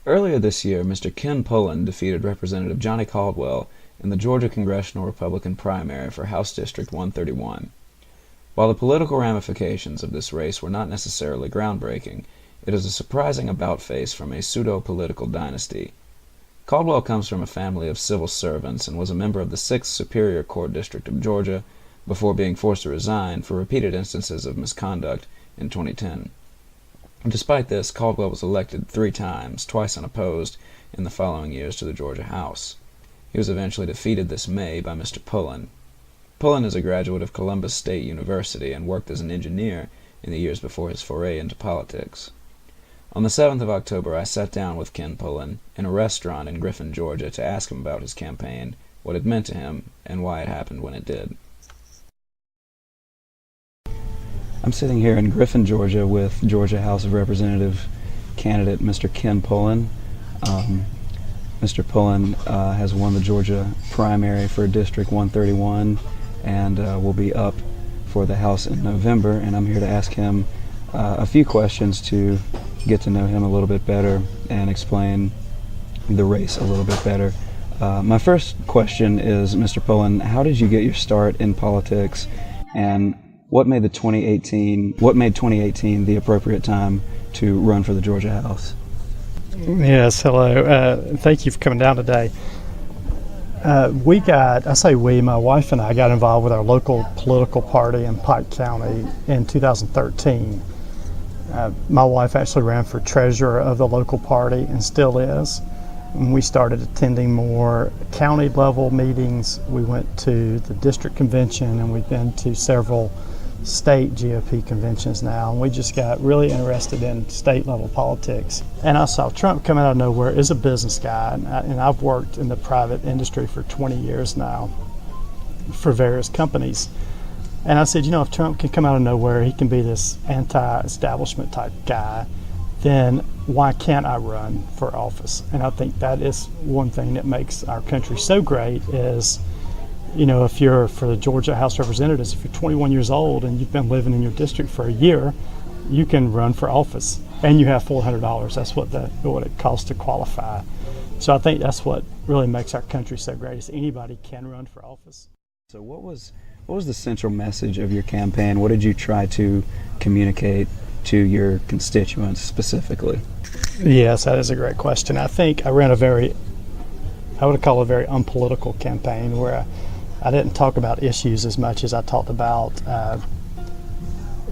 Earlier this year, Mr. Ken Pullin defeated Representative Johnny Caldwell in the Georgia Congressional Republican primary for House District 131. While the political ramifications of this race were not necessarily groundbreaking, it is a surprising about-face from a pseudo-political dynasty. Caldwell comes from a family of civil servants and was a member of the 6th Superior Court District of Georgia before being forced to resign for repeated instances of misconduct in 2010. Despite this, Caldwell was elected 3 times, twice unopposed, in the following years to the Georgia House. He was eventually defeated this May by Mr. Pullin. Pullin is a graduate of Columbus State University and worked as an engineer in the years before his foray into politics. On the 7th of October, I sat down with Ken Pullin in a restaurant in Griffin, Georgia, to ask him about his campaign, what it meant to him, and why it happened when it did. I'm sitting here in Griffin, Georgia, with Georgia House of Representative candidate Mr. Ken Pullin. Mr. Pullin has won the Georgia primary for District 131 and will be up for the House in November, and I'm here to ask him a few questions to get to know him a little bit better and explain the race a little bit better. My first question is, Mr. Pullin, how did you get your start in politics, and what made 2018 the appropriate time to run for the Georgia House? Yes, hello. Thank you for coming down today. My wife and I got involved with our local political party in Pike County in 2013. My wife actually ran for treasurer of the local party and still is. When we started attending more county level meetings, we went to the district convention, and we've been to several state GOP conventions now, and we just got really interested in state level politics. And I saw Trump come out of nowhere as a business guy, and I've worked in the private industry for 20 years now for various companies. And I said, if Trump can come out of nowhere, he can be this anti-establishment type guy, then why can't I run for office? And I think that is one thing that makes our country so great is, if you're for the Georgia House of Representatives, if you're 21 years old and you've been living in your district for a year, you can run for office, and you have $400. That's what it costs to qualify. So I think that's what really makes our country so great, is anybody can run for office. So what was the central message of your campaign? What did you try to communicate to your constituents specifically? Yes, that is a great question. I think I ran I would call it a very unpolitical campaign, where I didn't talk about issues as much as I talked about,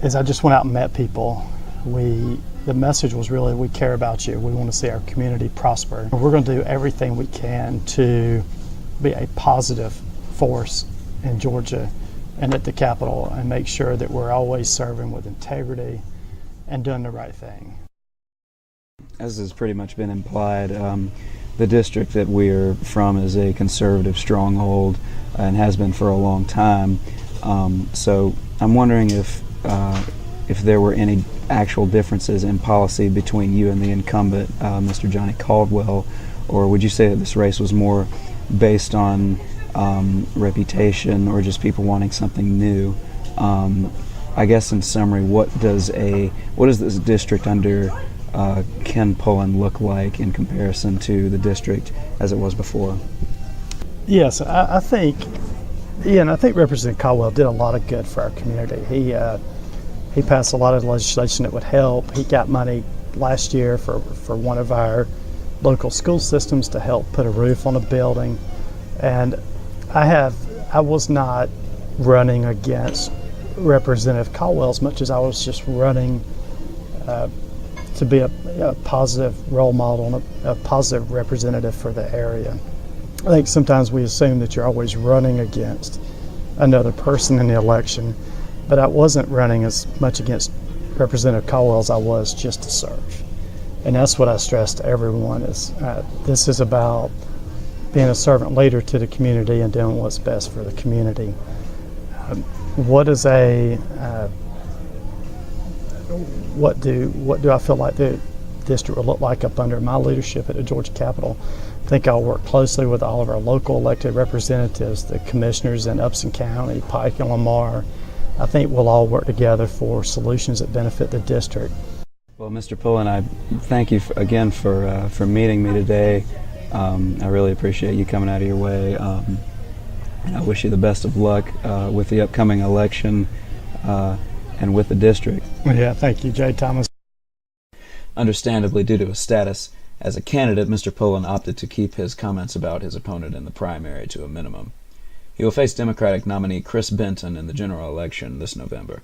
as I just went out and met people. The message was really, we care about you. We want to see our community prosper. We're going to do everything we can to be a positive force in Georgia and at the Capitol, and make sure that we're always serving with integrity and doing the right thing. As has pretty much been implied, the district that we're from is a conservative stronghold and has been for a long time. So I'm wondering if there were any actual differences in policy between you and the incumbent, Mr. Johnny Caldwell, or would you say that this race was more based on reputation or just people wanting something new? I guess in summary, what does this district under Ken Pullin look like in comparison to the district as it was before? Yes, I think Representative Caldwell did a lot of good for our community. He passed a lot of legislation that would help. He got money last year for one of our local school systems to help put a roof on a building. And I was not running against Representative Caldwell as much as I was just running to be a positive role model and a positive representative for the area. I think sometimes we assume that you're always running against another person in the election, but I wasn't running as much against Representative Caldwell as I was just to serve. And that's what I stress to everyone is this is about being a servant leader to the community and doing what's best for the community. What do I feel like the district will look like up under my leadership at the Georgia Capitol? I think I'll work closely with all of our local elected representatives, the commissioners in Upson County, Pike and Lamar. I think we'll all work together for solutions that benefit the district. Well, Mr. Pullin, I thank you again for meeting me today. I really appreciate you coming out of your way, and I wish you the best of luck with the upcoming election and with the district. Yeah, thank you, J.Thomas. Understandably, due to his status as a candidate, Mr. Pullin opted to keep his comments about his opponent in the primary to a minimum. He will face Democratic nominee Chris Benton in the general election this November.